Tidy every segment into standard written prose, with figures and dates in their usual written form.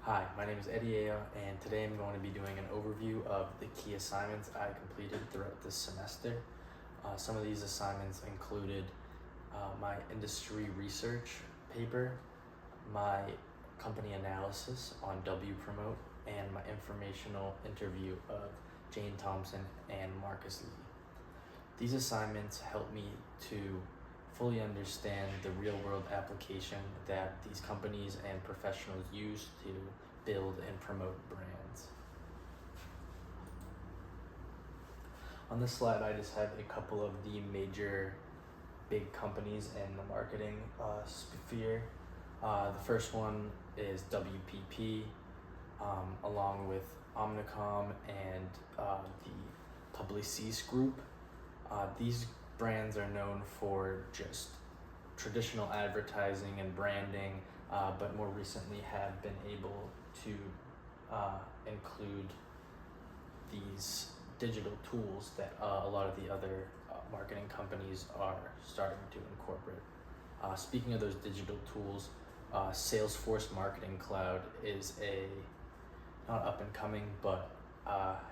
Hi, my name is Eddie Aya, and today I'm going to be doing an overview of the key assignments I completed throughout this semester. Some of these assignments included my industry research paper, my company analysis on W Promote, and my informational interview of Jane Thompson and Marcus Lee. These assignments help me to fully understand the real world application that these companies and professionals use to build and promote brands. On this slide, I just have a couple of the major big companies in the marketing sphere. The first one is WPP, along with Omnicom and the Publicis Group. These brands are known for just traditional advertising and branding, but more recently have been able to include these digital tools that a lot of the other marketing companies are starting to incorporate. Speaking of those digital tools, Salesforce Marketing Cloud is not up and coming, but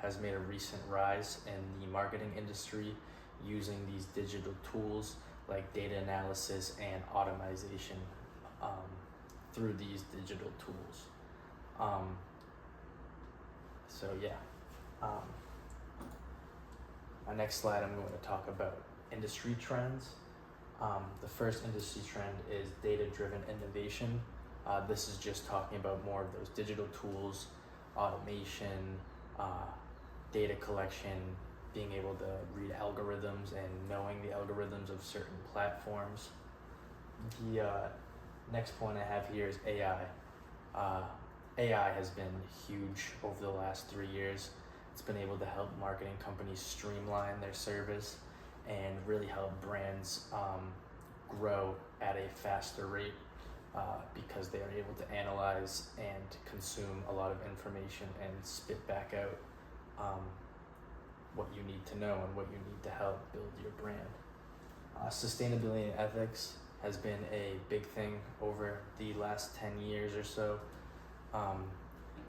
has made a recent rise in the marketing industry using these digital tools like data analysis and automation through these digital tools. My next slide, I'm going to talk about industry trends. The first industry trend is data-driven innovation. This is just talking about more of those digital tools, automation, data collection, being able to read algorithms and knowing the algorithms of certain platforms. The next point I have here is AI. AI has been huge over the last 3 years. It's been able to help marketing companies streamline their service and really help brands grow at a faster rate because they are able to analyze and consume a lot of information and spit back out what you need to know and what you need to help build your brand. Sustainability and ethics has been a big thing over the last 10 years or so.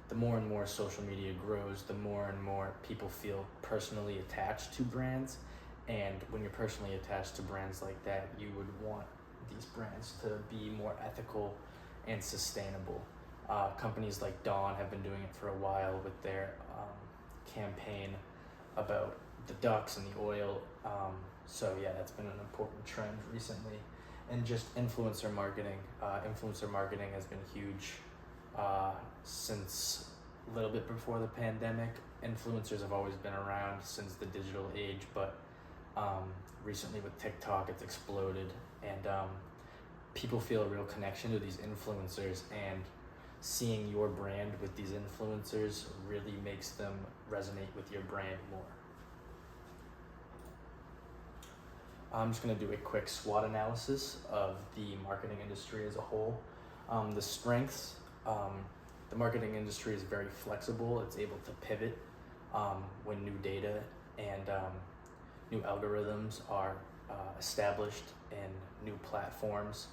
The more and more social media grows, the more and more people feel personally attached to brands. And when you're personally attached to brands like that, you would want these brands to be more ethical and sustainable. Companies like Dawn have been doing it for a while with their campaign about the ducks and the oil. That's been an important trend recently. And just influencer marketing. Influencer marketing has been huge since a little bit before the pandemic. Influencers have always been around since the digital age, but recently with TikTok, it's exploded, and people feel a real connection to these influencers, and seeing your brand with these influencers really makes them resonate with your brand more. I'm just going to do a quick SWOT analysis of the marketing industry as a whole. The strengths, the marketing industry is very flexible. It's able to pivot when new data and new algorithms are established in new platforms.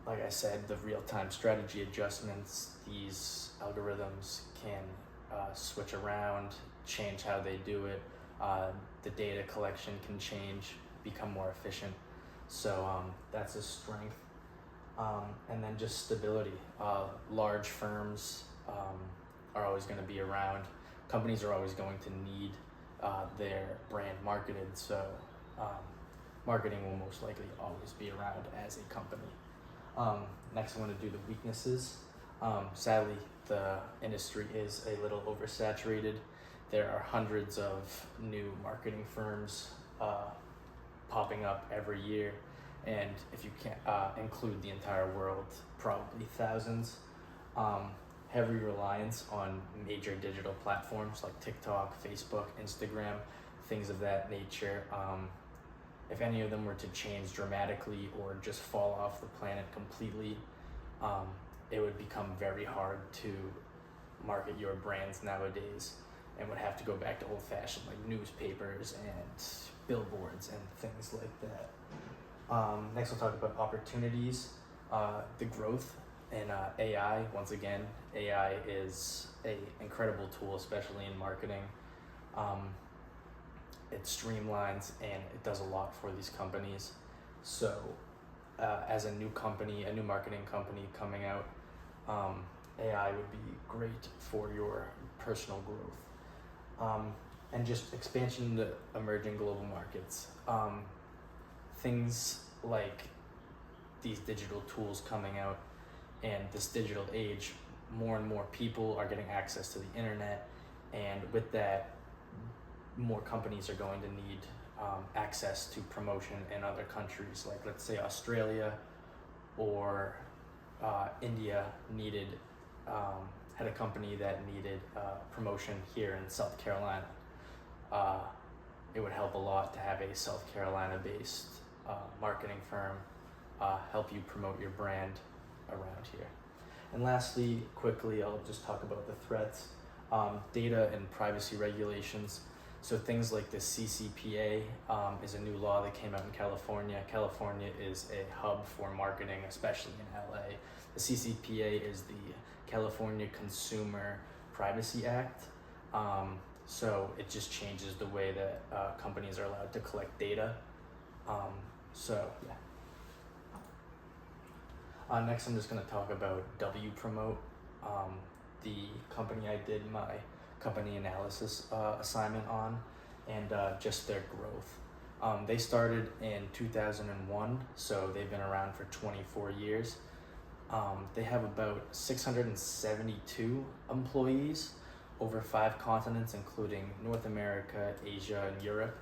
Like I said, the real-time strategy adjustments, these algorithms can switch around, change how they do it. The data collection can change, become more efficient. So that's a strength. And then just stability. Large firms are always going to be around. Companies are always going to need their brand marketed, so marketing will most likely always be around as a company. Next, I'm going to do the weaknesses. Sadly, the industry is a little oversaturated. There are hundreds of new marketing firms popping up every year, and if you can't include the entire world, probably thousands. Heavy reliance on major digital platforms like TikTok, Facebook, Instagram, things of that nature. If any of them were to change dramatically or just fall off the planet completely, it would become very hard to market your brands nowadays, and would have to go back to old-fashioned like newspapers and billboards and things like that. Next, we'll talk about opportunities. The growth And AI, once again, AI is a incredible tool, especially in marketing. Um, it streamlines and it does a lot for these companies. So as a new company, a new marketing company coming out, AI would be great for your personal growth. And just expansion into emerging global markets. Things like these digital tools coming out and this digital age, more and more people are getting access to the internet, and with that, more companies are going to need access to promotion in other countries, like let's say Australia or India had a company that needed promotion here in South Carolina. It would help a lot to have a South Carolina-based marketing firm help you promote your brand around here. And lastly, quickly, I'll just talk about the threats, data and privacy regulations. So things like the CCPA is a new law that came out in California. California is a hub for marketing, especially in LA. The CCPA is the California Consumer Privacy Act. So it just changes the way that companies are allowed to collect data. Next, I'm just going to talk about WPromote, the company I did my company analysis assignment on, and just their growth. They started in 2001, so they've been around for 24 years. They have about 672 employees over 5 continents, including North America, Asia, and Europe.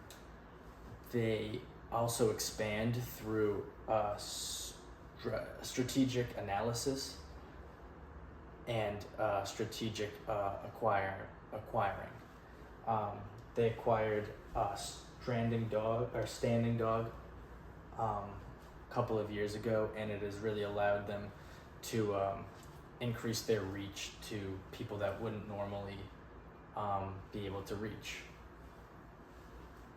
They also expand through strategic analysis and strategic acquiring. They acquired Standing Dog a couple of years ago, and it has really allowed them to increase their reach to people that wouldn't normally be able to reach.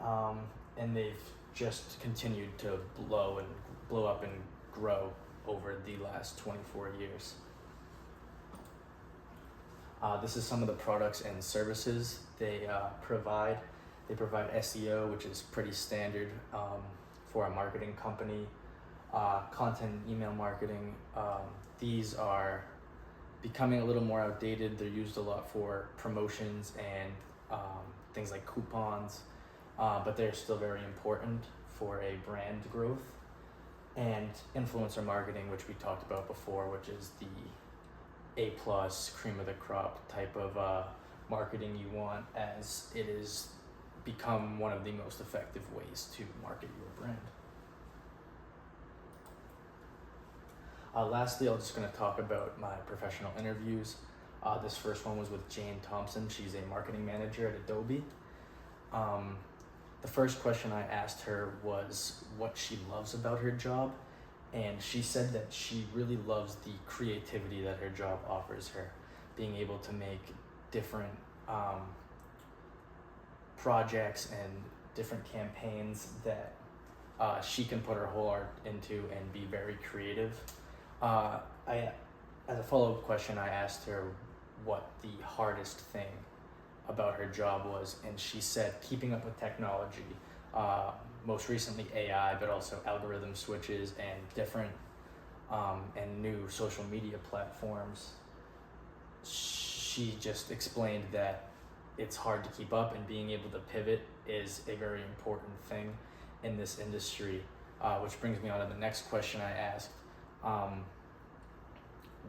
And they've just continued to blow up and grow over the last 24 years. This is some of the products and services they provide. They provide SEO, which is pretty standard for a marketing company. Content and email marketing. These are becoming a little more outdated. They're used a lot for promotions and things like coupons, but they're still very important for a brand growth. And influencer marketing, which we talked about before, which is the A+, cream of the crop type of marketing you want, as it has become one of the most effective ways to market your brand. Lastly, I'm just going to talk about my professional interviews. This first one was with Jane Thompson. She's a marketing manager at Adobe. The first question I asked her was what she loves about her job, and she said that she really loves the creativity that her job offers her, being able to make different projects and different campaigns that she can put her whole art into and be very creative. As a follow-up question, I asked her what the hardest thing about her job was, and she said keeping up with technology, most recently AI, but also algorithm switches and different and new social media platforms. She just explained that it's hard to keep up, and being able to pivot is a very important thing in this industry, which brings me on to the next question I asked.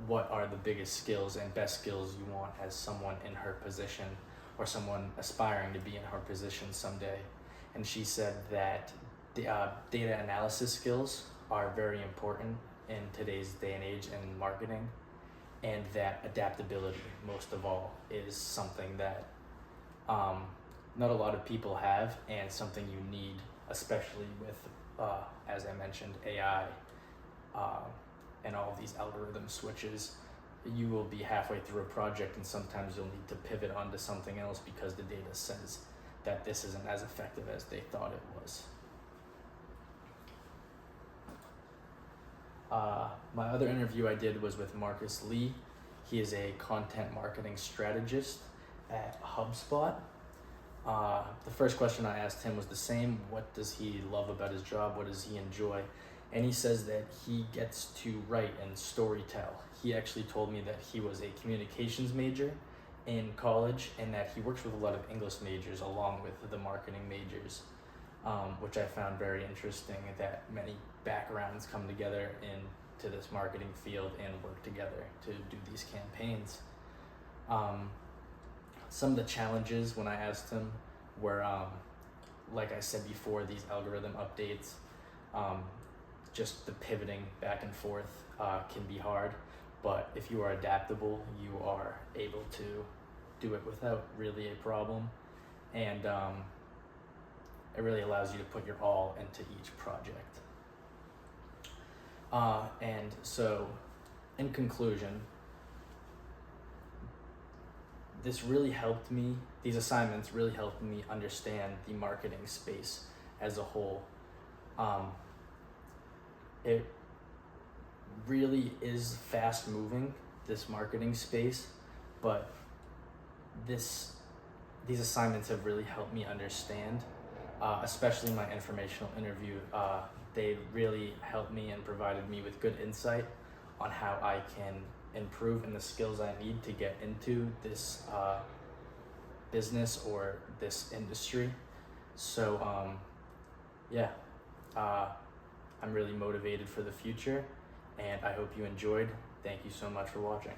What are the biggest skills and best skills you want as someone in her position, or someone aspiring to be in her position someday? And she said that data analysis skills are very important in today's day and age in marketing, and that adaptability, most of all, is something that not a lot of people have, and something you need, especially with, as I mentioned, AI and all of these algorithm switches. You will be halfway through a project, and sometimes you'll need to pivot onto something else because the data says that this isn't as effective as they thought it was. My other interview I did was with Marcus Lee. He is a content marketing strategist at HubSpot. The first question I asked him was the same. What does he love about his job? What does he enjoy? And he says that he gets to write and storytell. He actually told me that he was a communications major in college and that he works with a lot of English majors along with the marketing majors, which I found very interesting, that many backgrounds come together into this marketing field and work together to do these campaigns. Some of the challenges when I asked him were, like I said before, these algorithm updates, just the pivoting back and forth can be hard, but if you are adaptable, you are able to do it without really a problem, and it really allows you to put your all into each project. And so, in conclusion, these assignments really helped me understand the marketing space as a whole. It really is fast moving, this marketing space, but these assignments have really helped me understand, especially my informational interview. They really helped me and provided me with good insight on how I can improve in the skills I need to get into this business or this industry. So I'm really motivated for the future, and I hope you enjoyed. Thank you so much for watching.